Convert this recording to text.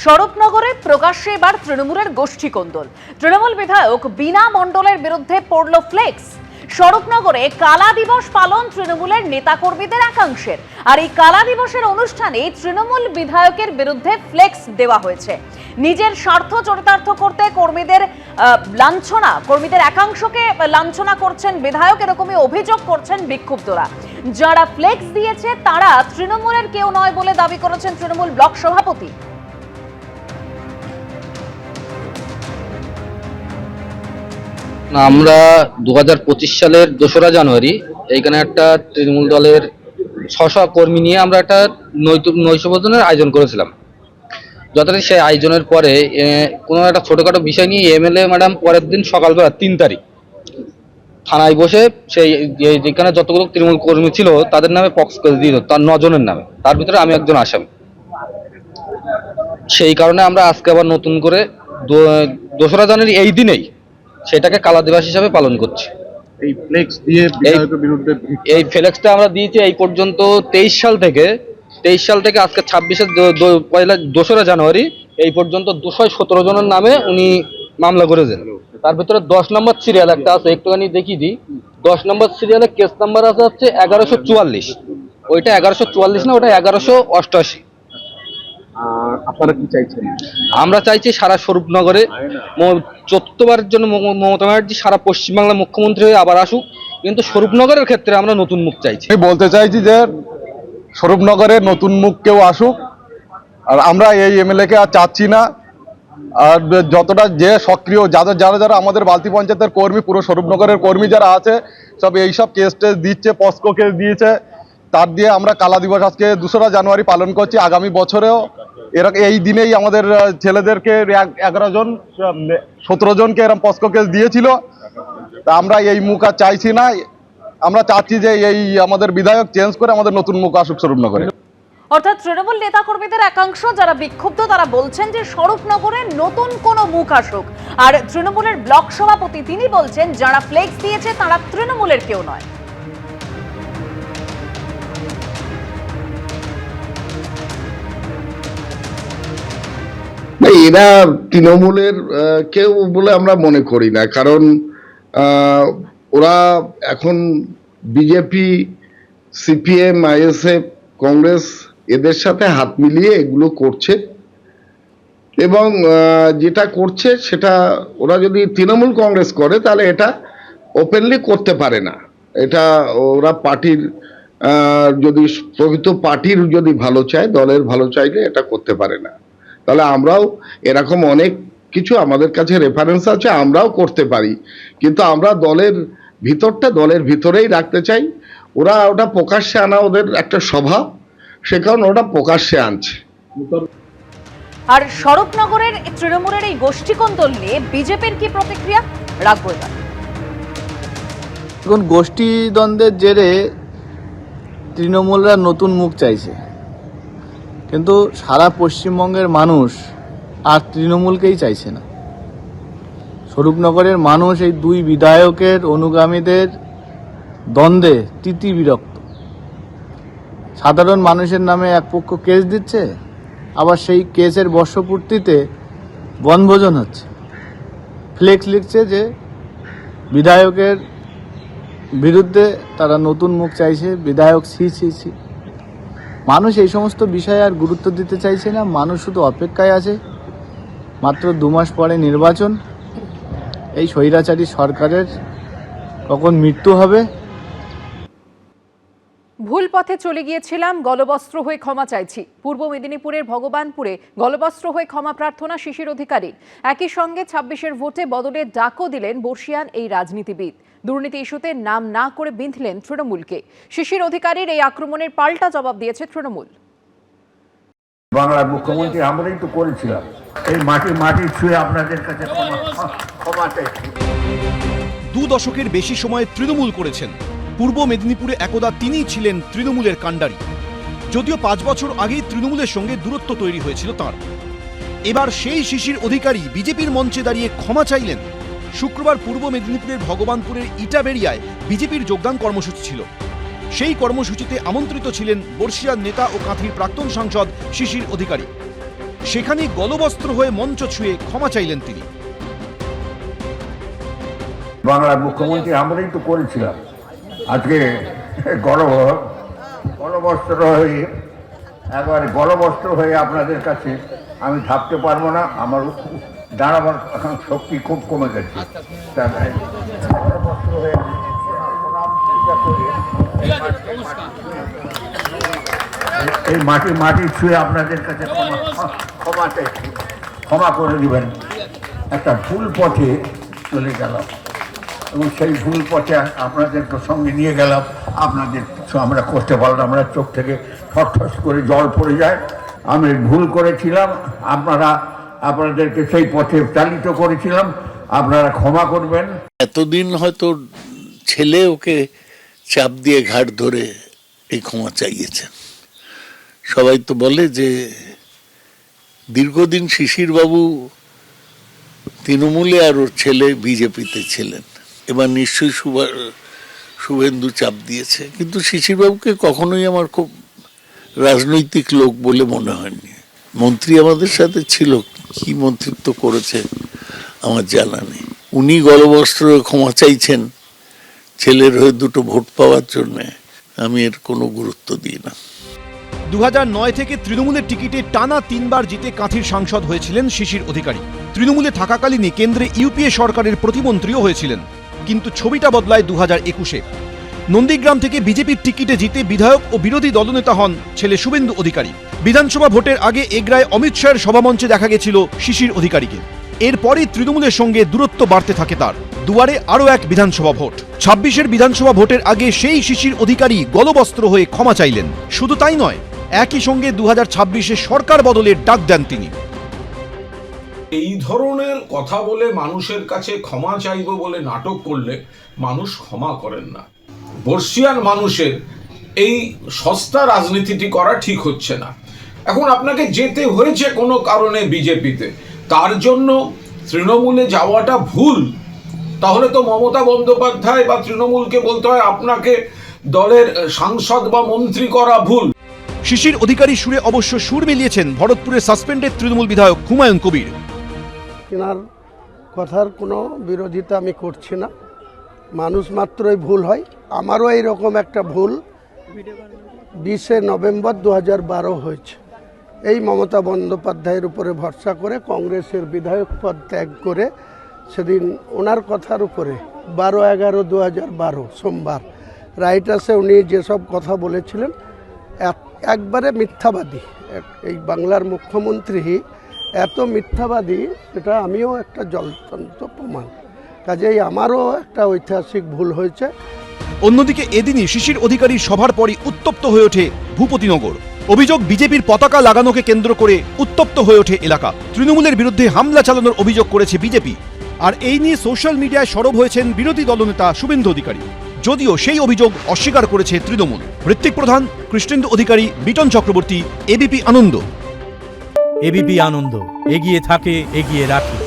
স্বরূপনগরে প্রকাশ্যে এবার তৃণমূলের গোষ্ঠী কোন্দল। তৃণমূল বিধায়ক বীণা মণ্ডলের বিরুদ্ধে পড়ল ফ্লেক্স। স্বরূপনগরে কালা দিবস পালন তৃণমূলের নেতাকর্মীদের একাংশের, আর এই কালা দিবসের অনুষ্ঠানে তৃণমূল বিধায়কের বিরুদ্ধে ফ্লেক্স দেওয়া হয়েছে। নিজের স্বার্থ চরিতার্থ করতে কর্মীদের একাংশকে লাঞ্ছনা করছেন বিধায়ক, এরকমই অভিযোগ করছেন বিক্ষুব্ধরা। যারা ফ্লেক্স দিয়েছে তারা তৃণমূলের কেউ নয় বলে দাবি করেছেন তৃণমূল ব্লক সভাপতি। আমরা 2025 সালের 2রা জানুয়ারি এইখানে একটা তৃণমূল দলের 600 কর্মী নিয়ে আমরা একটা নৈশভোজনের আয়োজন করেছিলাম। যথারীতি সেই আয়োজনের পরে কোনো একটা ছোটোখাটো বিষয় নিয়ে এমএলএ ম্যাডাম পরের দিন সকালবেলা 3 তারিখ থানায় বসে সেই যেখানে যতগুলো তৃণমূল কর্মী ছিল তাদের নামে পক্স করে দিল, তার 9 জনের নামে, তার ভিতরে আমি একজন আসামি। সেই কারণে আমরা আজকে আবার নতুন করে 2রা জানুয়ারি এই দিনেই সেটাকে কালা দিবস হিসাবে পালন করছি। এই ফ্লেক্স দিয়ে বিধায়কের বিরুদ্ধে এই ফ্লেক্সটা আমরা দিয়েছি এই পর্যন্ত 23 সাল থেকে আজকে 2রা জানুয়ারি এই পর্যন্ত 217 জনের নামে উনি মামলা করেছেন। তার ভিতরে 10 নম্বর সিরিয়াল একটা আছে, একটুখানি দেখিয়ে দিই। 10 নম্বর সিরিয়ালে কেস নাম্বার আছে হচ্ছে 1144। ওইটা 1144 না, ওটা 1188। আপনারা কি চাইছেন? আমরা চাইছি সারা স্বরূপনগরে 4র্থবারের জন্য মমতা ব্যানার্জি সারা পশ্চিমবাংলার মুখ্যমন্ত্রী হয়ে আবার আসুক, কিন্তু স্বরূপনগরের ক্ষেত্রে আমরা নতুন মুখ চাইছি। আমি বলতে চাইছি যে স্বরূপনগরে নতুন মুখ কেউ আসুক, আর আমরা এই এমএলএ কে আর চাচ্ছি না। আর যতটা যে সক্রিয় যারা আমাদের বালতি পঞ্চায়েতের কর্মী, পুরো স্বরূপনগরের কর্মী যারা আছে, সব এইসব কেস টেস দিচ্ছে, পস্কো কেস দিয়েছে, তার দিয়ে আমরা কালা দিবস আজকে 2রা জানুয়ারি পালন করছি। আগামী বছরেও এই দিনেই আমাদের ছেলেদেরকে 17 জনকে এরকম পস্কো কেস দিয়েছিল। তা আমরা এই মুখ আর চাইছি না। আমরা চাচ্ছি যে এই আমাদের বিধায়ক চেঞ্জ করে আমাদের নতুন মুখ আসুক স্বরূপনগরে। অর্থাৎ তৃণমূল নেতাকর্মীদের একাংশ যারা বিক্ষুব্ধ তারা বলছেন যে স্বরূপনগরে নতুন কোনো মুখ আসুক, আর তৃণমূলের ব্লক সভাপতি তিনি বলছেন যারা ফ্লেক্স দিয়েছে তারা তৃণমূলের কেউ নয়। এরা তৃণমূলের কেউ বলে আমরা মনে করি না, কারণ ওরা এখন বিজেপি, সিপিএম, আইএসএফ, কংগ্রেস এদের সাথে হাত মিলিয়ে এগুলো করছে, এবং যেটা করছে সেটা ওরা যদি তৃণমূল কংগ্রেস করে তাহলে এটা ওপেনলি করতে পারে না। এটা ওরা পার্টির যদি প্রকৃত পার্টির যদি ভালো চায়, দলের ভালো চাইলে এটা করতে পারে না। তাহলে আমরাও এরকম অনেক কিছু আমাদের কাছে রেফারেন্স আছে, আমরাও করতে পারি, কিন্তু আমরা দলের ভিতরেই রাখতে চাই। ওটা প্রকাশ্যে আনা ওদের একটা স্বভাব, সে কারণে ওটা প্রকাশ্যে আনছে। আর স্বরূপনগরের তৃণমূলের এই গোষ্ঠী কোন্দল নিয়ে বিজেপির কি প্রতিক্রিয়া রাখবো এবার। এখন গোষ্ঠী দ্বন্দ্বের জেরে তৃণমূলরা নতুন মুখ চাইছে, কিন্তু সারা পশ্চিমবঙ্গের মানুষ আর তৃণমূলকেই চাইছে না। স্বরূপনগরের মানুষ এই 2 বিধায়কের অনুগামীদের দ্বন্দ্বে তিতি বিরক্ত। সাধারণ মানুষের নামে এক পক্ষ কেস দিচ্ছে, আবার সেই কেসের বর্ষপূর্তিতে বনভোজন হচ্ছে, ফ্লেক্স লিখছে যে বিধায়কের বিরুদ্ধে তারা নতুন মুখ চাইছে, বিধায়ক ছি। মানুষ এই সমস্ত বিষয়ে আর গুরুত্ব দিতে চাইছে না। মানুষ শুধু অপেক্ষায় আছে, মাত্র 2 মাস পরে নির্বাচন, এই স্বৈরাচারী সরকারের কখন মৃত্যু হবে। ভুল পথে চলে গিয়েছিলাম, গলবস্ত্র হয়ে ক্ষমা চাইছি। পূর্ব মেদিনীপুরের ভগবানপুরে গলবস্ত্র হয়ে ক্ষমা প্রার্থনা শিশির অধিকারী। একই সঙ্গে 26-এর ভোটে বদলের ডাকও দিলেন বর্ষিয়ান এই রাজনীতিবিদ। দুর্নীতি ইস্যুতে নাম না করে বিঁধলেন তৃণমূলকে। শিশির অধিকারীর এই আক্রমণের পাল্টা জবাব দিয়েছে তৃণমূল। বাংলার মুখ্যমন্ত্রী আমরাই তো করেছিলাম, এই মাটি ছুঁয়ে আপনাদের কাছে ক্ষমা চাইছি। 2 দশকের বেশি সময় তৃণমূল করেছেন। পূর্ব মেদিনীপুরে একদা তিনিই ছিলেন তৃণমূলের কাণ্ডারি। যদিও 5 বছর আগেই তৃণমূলের সঙ্গে দূরত্ব তৈরি হয়েছিল তাঁর। এবার সেই শিশির অধিকারী বিজেপির মঞ্চে দাঁড়িয়ে ক্ষমা চাইলেন। শুক্রবার পূর্ব মেদিনীপুরের ভগবানপুরের ইটাবেরিয়ায় বিজেপির যোগদান কর্মসূচি ছিল। সেই কর্মসূচিতে আমন্ত্রিত ছিলেন বর্ষিয়ান নেতা ও কাঁথির প্রাক্তন সাংসদ শিশির অধিকারী। সেখানেই গলবস্ত্র হয়ে মঞ্চ ছুঁয়ে ক্ষমা চাইলেন তিনি। বাংলার মুখ্যমন্ত্রী আমরাই তো করেছিলাম। আজকে গলবস্ত্র হয়ে একবারে গলবস্ত্র হয়ে আপনাদের কাছে আমি থাকতে পারবো না, আমার দাঁড়াবার এখন শক্তি খুব কমে গেছে। গলবস্ত্র হয়ে প্রণাম পূজা করে এই মাটি ছুঁয়ে আপনাদের কাছে ক্ষমা চাইছি, ক্ষমা করে দিবেন। একটা ভুল পথে চলে গেলাম এবং সেই ভুল পথে আপনাদেরকে সঙ্গে নিয়ে গেলাম, আপনাদের কিছু আমরা করতে পারলাম, আমরা চোখ থেকে ঠস করে জল পড়ে যায়। আমি ভুল করেছিলাম, আপনাদেরকে সেই পথে চালিত করেছিলাম, আপনারা ক্ষমা করবেন। এতদিন হয়তো ছেলে ওকে চাপ দিয়ে ঘাট ধরে এই ক্ষমা চাইয়েছেন। সবাই তো বলে যে দীর্ঘদিন শিশিরবাবু তৃণমূলে আর ওর ছেলে বিজেপিতে ছিলেন, এবার নিশ্চয়ই শুভেন্দু চাপ দিয়েছে, কিন্তু শিশিরবাবুকে কখনোই আমার খুব রাজনৈতিক লোক বলে মনে হয়নি। মন্ত্রী আমাদের সাথে ছিল, কি মন্ত্রিত্ব করেছে আমার জানা নেই। উনি গলবস্ত্র ক্ষমা চাইছেন ছেলের হয়ে দুটো ভোট পাওয়ার জন্য, আমি এর কোনো গুরুত্ব দিই না। 2009 থেকে তৃণমূলের টিকিটে টানা 3 বার জিতে কাঁথির সাংসদ হয়েছিলেন শিশির অধিকারী। তৃণমূলে থাকাকালীনই কেন্দ্রে ইউপিএ সরকারের প্রতিমন্ত্রীও হয়েছিলেন, কিন্তু ছবিটা বদলায় 2021-এ। নন্দীগ্রাম থেকে বিজেপির টিকিটে জিতে বিধায়ক ও বিরোধী দলনেতা হন ছেলে শুভেন্দু অধিকারী। বিধানসভা ভোটের আগে এগরায় অমিত শাহের সভামঞ্চে দেখা গেছিল শিশির অধিকারীকে। এরপরই তৃণমূলের সঙ্গে দূরত্ব বাড়তে থাকে তার। দুয়ারে আরও এক বিধানসভা ভোট। 26-এর বিধানসভা ভোটের আগে সেই শিশির অধিকারী গলবস্ত্র হয়ে ক্ষমা চাইলেন। শুধু তাই নয়, একই সঙ্গে 2026-এ সরকার বদলের ডাক দেন তিনি। এই ধরনের কথা বলে মানুষের কাছে ক্ষমা চাইব বলে নাটক করলে মানুষ ক্ষমা করেন না। বর্ষিয়ান মানুষের এই সস্তা রাজনীতিটি করা ঠিক হচ্ছে না। এখন আপনাকে যেতে হয়েছে কোনো কারণে বিজেপিতে, তার জন্য তৃণমূলে যাওয়াটা ভুল। তাহলে তো মমতা বন্দ্যোপাধ্যায় বা তৃণমূলকে বলতে হয় আপনাকে দলের সাংসদ বা মন্ত্রী করা ভুল। শিশির অধিকারী সুরে অবশ্য সুর মিলিয়েছেন ভরতপুরের সাসপেন্ডেড তৃণমূল বিধায়ক হুমায়ুন কবির। তেনার কথার কোনো বিরোধিতা আমি করছি না, মানুষ মাত্রই ভুল হয়। আমারও এইরকম একটা ভুল 20শে নভেম্বর 2012 হয়েছে। এই মমতা বন্দ্যোপাধ্যায়ের উপরে ভরসা করে কংগ্রেসের বিধায়ক পদ ত্যাগ করে সেদিন ওনার কথার উপরে 12/11/2012 সোমবার রাইটার্সে উনি যেসব কথা বলেছিলেন একবারে মিথ্যাবাদী। এই বাংলার মুখ্যমন্ত্রী এত মিথ্যাবাদী, এটা আমিও একটা জ্বলন্ত প্রমাণ। কাজেই আমারও একটা ঐতিহাসিক ভুল হয়েছে। অন্যদিকে এদিনই শিশির অধিকারীর সভার পরই উত্তপ্ত হয়ে ওঠে ভূপতিনগর। অভিযোগ, বিজেপির পতাকা লাগানোকে কেন্দ্র করে উত্তপ্ত হয়ে ওঠে এলাকা। তৃণমূলের বিরুদ্ধে হামলা চালানোর অভিযোগ করেছে বিজেপি। আর এই নিয়ে সোশ্যাল মিডিয়ায় সরব হয়েছেন বিরোধী দলনেতা শুভেন্দু অধিকারী, যদিও সেই অভিযোগ অস্বীকার করেছে তৃণমূল। ঋত্বিক প্রধান, কৃষ্ণেন্দু অধিকারী, বিটন চক্রবর্তী, এবিপি আনন্দ। এবিপি আনন্দ, এগিয়ে থাকে, এগিয়ে রাখে।